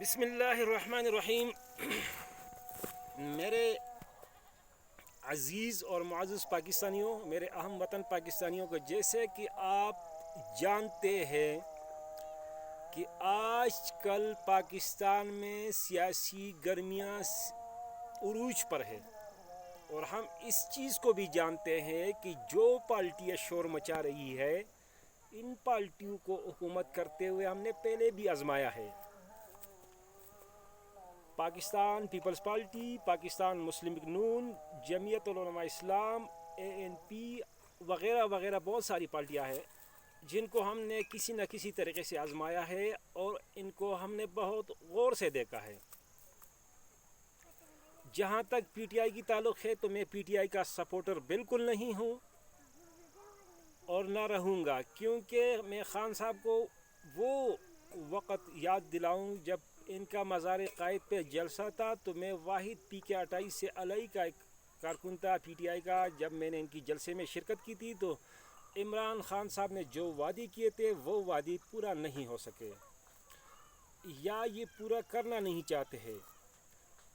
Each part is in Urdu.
بسم اللہ الرحمن الرحیم. میرے عزیز اور معزز پاکستانیوں، میرے اہم وطن پاکستانیوں کو، جیسے کہ آپ جانتے ہیں کہ آج کل پاکستان میں سیاسی گرمیاں عروج پر ہے، اور ہم اس چیز کو بھی جانتے ہیں کہ جو پارٹیاں شور مچا رہی ہے، ان پارٹیوں کو حکومت کرتے ہوئے ہم نے پہلے بھی آزمایا ہے. پاکستان پیپلز پارٹی، پاکستان مسلم لیگ نون، جمعیت علماء اسلام، ANP وغیرہ وغیرہ بہت ساری پارٹیاں ہیں جن کو ہم نے کسی نہ کسی طریقے سے آزمایا ہے، اور ان کو ہم نے بہت غور سے دیکھا ہے. جہاں تک PTI کی تعلق ہے تو میں PTI کا سپورٹر بالکل نہیں ہوں اور نہ رہوں گا، کیونکہ میں خان صاحب کو وہ وقت یاد دلاؤں جب ان کا مزار قائد پہ جلسہ تھا، تو میں واحد PK28 سے علیہ کا ایک کارکن تھا PTI کا. جب میں نے ان کی جلسے میں شرکت کی تھی تو عمران خان صاحب نے جو وعدے کیے تھے وہ وعدے پورا نہیں ہو سکے، یا یہ پورا کرنا نہیں چاہتے ہیں،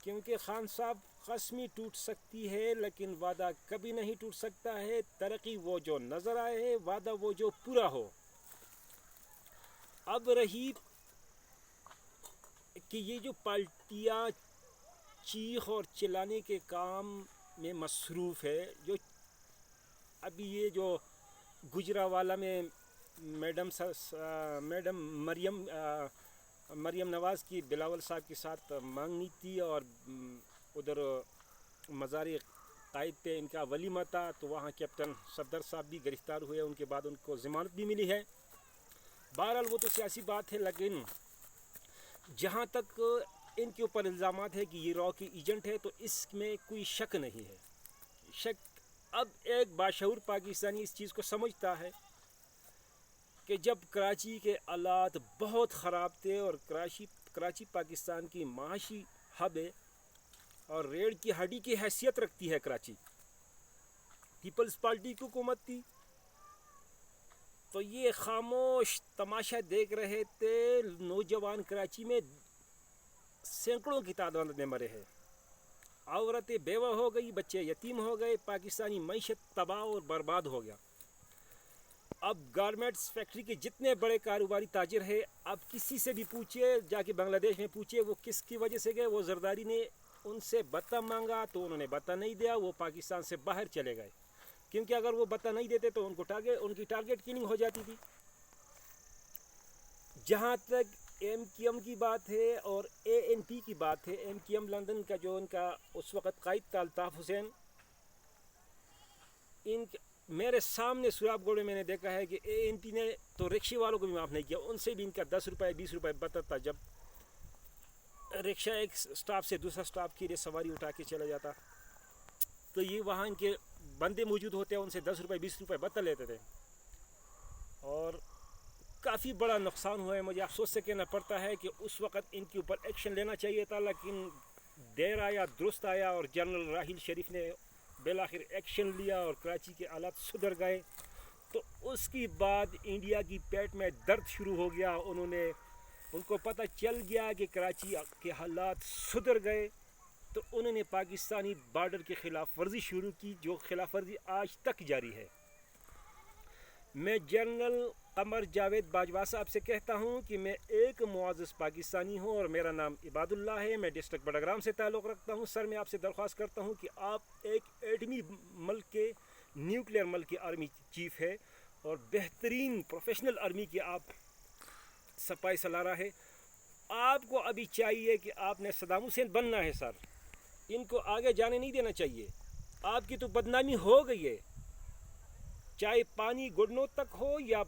کیونکہ خان صاحب قسمی ٹوٹ سکتی ہے لیکن وعدہ کبھی نہیں ٹوٹ سکتا ہے. ترقی وہ جو نظر آئے ہے، وعدہ وہ جو پورا ہو. اب رہی کہ یہ جو پارٹیاں چیخ اور چلانے کے کام میں مصروف ہے، جو ابھی یہ جو گجرانوالہ میں میڈم مریم نواز کی بلاول صاحب کے ساتھ مانگنی تھی، اور ادھر مزار قائد پہ ان کا ولیمہ تھا، تو وہاں کیپٹن صفدر صاحب بھی گرفتار ہوئے، ان کے بعد ان کو ضمانت بھی ملی ہے. بہرحال وہ تو سیاسی بات ہے، لیکن جہاں تک ان کے اوپر الزامات ہے کہ یہ را کی ایجنٹ ہے، تو اس میں کوئی شک نہیں ہے. اب ایک باشعور پاکستانی اس چیز کو سمجھتا ہے کہ جب کراچی کے حالات بہت خراب تھے، اور کراچی پاکستان کی معاشی ہب ہے اور ریڑھ کی ہڈی کی حیثیت رکھتی ہے. کراچی پیپلز پارٹی کی حکومت تھی تو یہ خاموش تماشا دیکھ رہے تھے. نوجوان کراچی میں سینکڑوں کی تعداد میں مرے ہیں، عورتیں بیوہ ہو گئی، بچے یتیم ہو گئے، پاکستانی معیشت تباہ اور برباد ہو گیا. اب گارمنٹس فیکٹری کے جتنے بڑے کاروباری تاجر ہیں، اب کسی سے بھی پوچھئے، جا کے بنگلہ دیش میں پوچھئے وہ کس کی وجہ سے گئے. وہ زرداری نے ان سے بتہ مانگا تو انہوں نے بتہ نہیں دیا، وہ پاکستان سے باہر چلے گئے، کیونکہ اگر وہ بتہ نہیں دیتے تو ان کی ٹارگٹ کلنگ ہو جاتی تھی. جہاں تک MQM کی بات ہے اور ANP کی بات ہے، MQM لندن کا جو ان کا اس وقت قائد تھا الطاف حسین، میرے سامنے سراب گوڑ میں نے دیکھا ہے کہ ANP نے تو رکشے والوں کو بھی معاف نہیں کیا، ان سے بھی ان کا 10 روپے 20 روپے بتا تھا. جب رکشہ ایک سٹاپ سے دوسرا سٹاپ کے لیے سواری اٹھا کے چلا جاتا تو یہ وہاں ان کے بندے موجود ہوتے ہیں، ان سے 10 روپے 20 روپے بتا لیتے تھے، اور کافی بڑا نقصان ہوا ہے. مجھے افسوس سے کہنا پڑتا ہے کہ اس وقت ان کے اوپر ایکشن لینا چاہیے تھا، لیکن دیر آیا درست آیا، اور جنرل راحیل شریف نے بالآخر ایکشن لیا اور کراچی کے حالات سدھر گئے. تو اس کی بعد انڈیا کی پیٹ میں درد شروع ہو گیا. ان کو پتہ چل گیا کہ کراچی کے حالات سدھر گئے، تو انہوں نے پاکستانی بارڈر کی خلاف ورزی شروع کی، جو خلاف ورزی آج تک جاری ہے. میں جنرل قمر جاوید باجوہ صاحب سے کہتا ہوں کہ میں ایک معزز پاکستانی ہوں، اور میرا نام عباد اللہ ہے، میں ڈسٹرکٹ بڑگرام سے تعلق رکھتا ہوں. سر، میں آپ سے درخواست کرتا ہوں کہ آپ ایک ایٹمی ملک کے، نیوکلیئر ملک کے آرمی چیف ہے، اور بہترین پروفیشنل آرمی کی آپ سپاہی سالار ہے. آپ کو ابھی چاہیے کہ آپ نے صدام حسین بننا ہے. سر، ان کو آگے جانے نہیں دینا چاہیے. آپ کی تو بدنامی ہو گئی ہے، چاہے پانی گھٹنوں تک ہو یا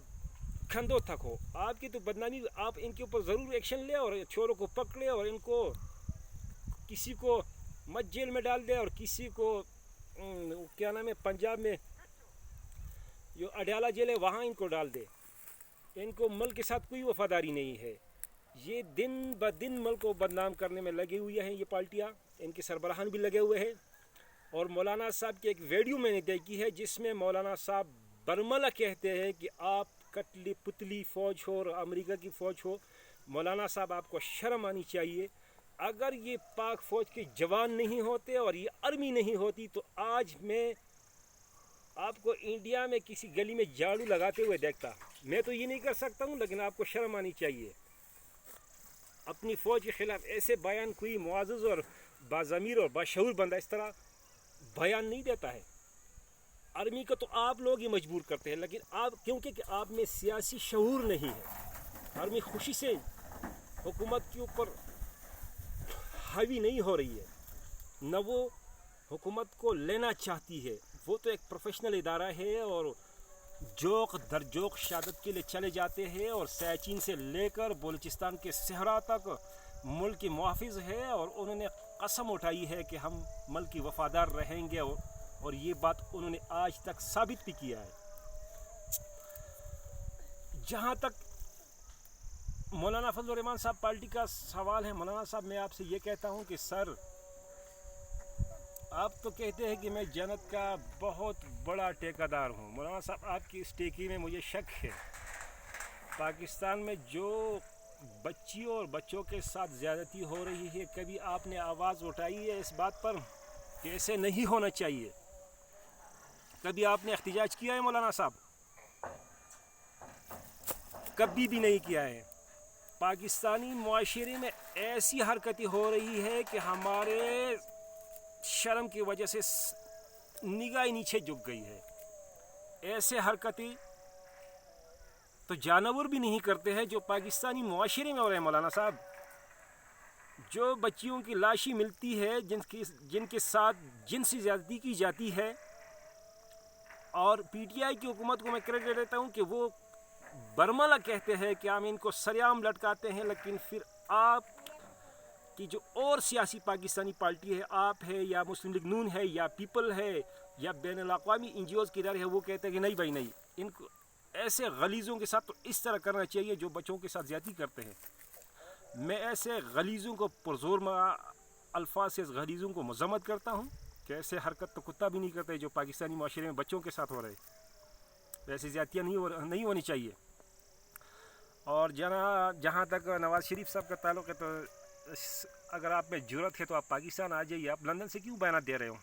کندھوں تک ہو، آپ کی تو بدنامی. آپ ان کے اوپر ضرور ایکشن لیں، اور چوروں کو پکڑے، اور ان کو کسی کو مت جیل میں ڈال دے، اور کسی کو کیا نام ہے پنجاب میں جو اڈیالہ جیل ہے وہاں ان کو ڈال دے. ان کو ملک کے ساتھ کوئی وفاداری نہیں ہے. یہ دن بدن ملک کو بدنام کرنے میں لگے ہوئے ہیں. یہ پارٹیاں، ان کے سربراہان بھی لگے ہوئے ہیں. اور مولانا صاحب کی ایک ویڈیو میں نے دیکھی ہے جس میں مولانا صاحب برملا کہتے ہیں کہ آپ کٹلی پتلی فوج ہو اور امریکہ کی فوج ہو، مولانا صاحب آپ کو شرم آنی چاہیے. اگر یہ پاک فوج کے جوان نہیں ہوتے اور یہ آرمی نہیں ہوتی تو آج میں آپ کو انڈیا میں کسی گلی میں جھاڑو لگاتے ہوئے دیکھتا. میں تو یہ نہیں کر سکتا ہوں، لیکن آپ کو شرم آنی چاہیے. اپنی فوج کے خلاف ایسے بیان کوئی معزز اور باضمیر اور باشعور بندہ اس طرح بیان نہیں دیتا ہے. آرمی کو تو آپ لوگ ہی مجبور کرتے ہیں، لیکن آپ کیونکہ کہ آپ میں سیاسی شعور نہیں ہے. آرمی خوشی سے حکومت کے اوپر حاوی نہیں ہو رہی ہے، نہ وہ حکومت کو لینا چاہتی ہے. وہ تو ایک پروفیشنل ادارہ ہے اور جوق در جوق شہادت کے لیے چلے جاتے ہیں، اور سیاچین سے لے کر بلوچستان کے صحرا تک ملک کے محافظ ہے، اور انہوں نے قسم اٹھائی ہے کہ ہم ملک کی وفادار رہیں گے، اور یہ بات انہوں نے آج تک ثابت بھی کیا ہے. جہاں تک مولانا فضل الرحمان صاحب پارٹی کا سوال ہے، مولانا صاحب میں آپ سے یہ کہتا ہوں کہ سر، آپ تو کہتے ہیں کہ میں جنت کا بہت بڑا ٹھیکیدار ہوں. مولانا صاحب آپ کی اس ٹیکی میں مجھے شک ہے. پاکستان میں جو بچیوں اور بچوں کے ساتھ زیادتی ہو رہی ہے، کبھی آپ نے آواز اٹھائی ہے اس بات پر کہ ایسے نہیں ہونا چاہیے؟ کبھی آپ نے احتجاج کیا ہے مولانا صاحب؟ کبھی بھی نہیں کیا ہے. پاکستانی معاشرے میں ایسی حرکتیں ہو رہی ہے کہ ہمارے شرم کی وجہ سے نگاہ نیچے جھک گئی ہے. ایسے حرکتیں تو جانور بھی نہیں کرتے ہیں جو پاکستانی معاشرے میں ہو رہے ہیں. مولانا صاحب، جو بچیوں کی لاشیں ملتی ہے جن کے ساتھ جنسی زیادتی کی جاتی ہے، اور پی ٹی آئی کی حکومت کو میں کریڈٹ دیتا ہوں کہ وہ برملا کہتے ہیں کہ ہم ان کو سریعام لٹکاتے ہیں، لیکن پھر آپ کی جو اور سیاسی پاکستانی پارٹی ہے، آپ ہے یا مسلم لیگ نون ہے یا پیپل ہے یا بین الاقوامی این جی اوز کے ادارے ہیں، وہ کہتے ہیں کہ نہیں بھائی نہیں، ان کو ایسے غلیظوں کے ساتھ تو اس طرح کرنا چاہیے جو بچوں کے ساتھ زیادتی کرتے ہیں. میں ایسے غلیظوں کو پرزور الفاظ سے غلیظوں کو مذمت کرتا ہوں کہ ایسے حرکت تو کتا بھی نہیں کرتے جو پاکستانی معاشرے میں بچوں کے ساتھ ہو رہے. ایسی زیادتیاں نہیں ہونی چاہیے. اور جہاں تک نواز شریف صاحب کا تعلق ہے، تو اگر آپ میں جرت ہے تو آپ پاکستان آ جائیے. آپ لندن سے کیوں بیانات دے رہے ہو؟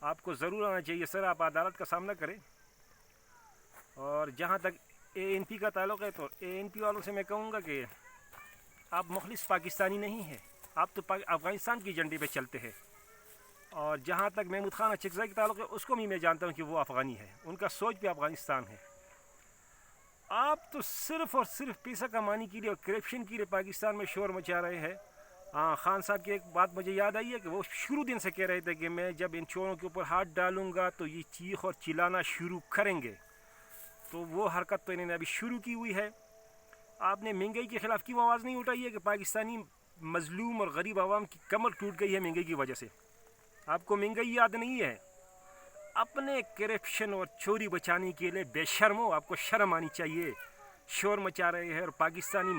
آپ کو ضرور آنا چاہیے سر. آپ عدالت کا سامنا کریں. اور جہاں تک اے این پی کا تعلق ہے، تو اے این پی والوں سے میں کہوں گا کہ آپ مخلص پاکستانی نہیں ہیں. آپ تو افغانستان کی جھنڈے پہ چلتے ہیں. اور جہاں تک محمود خان اچکزئی کا تعلق ہے، اس کو بھی میں جانتا ہوں کہ وہ افغانی ہے. ان کا سوچ بھی افغانستان ہے. آپ تو صرف اور صرف پیسہ کمانے کے لیے اور کرپشن کے لیے پاکستان میں شور مچا رہے ہیں. خان صاحب کی ایک بات مجھے یاد آئی ہے کہ وہ شروع دن سے کہہ رہے تھے کہ میں جب ان چوروں کے اوپر ہاتھ ڈالوں گا تو یہ چیخ اور چلانا شروع کریں گے. تو وہ حرکت تو انہوں نے ابھی شروع کی ہوئی ہے. آپ نے مہنگائی کے خلاف کیوں آواز نہیں اٹھائی ہے کہ پاکستانی مظلوم اور غریب عوام کی کمر ٹوٹ گئی ہے مہنگائی کی وجہ سے؟ آپ کو مہنگائی یاد نہیں ہے؟ اپنے کرپشن اور چوری بچانے کے لیے بے شرم ہو. آپ کو شرم آنی چاہیے. شور مچا رہے ہیں اور پاکستانی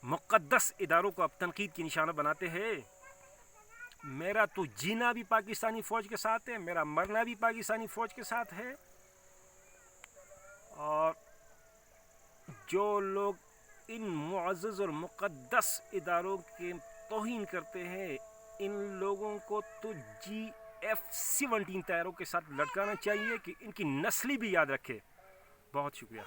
مقدس اداروں کو اب تنقید کی نشانہ بناتے ہیں. میرا تو جینا بھی پاکستانی فوج کے ساتھ ہے، میرا مرنا بھی پاکستانی فوج کے ساتھ ہے. اور جو لوگ ان معزز اور مقدس اداروں کے توہین کرتے ہیں، ان لوگوں کو تو F-17 طیاروں کے ساتھ لٹکانا چاہیے کہ ان کی نسلی بھی یاد رکھے. بہت شکریہ.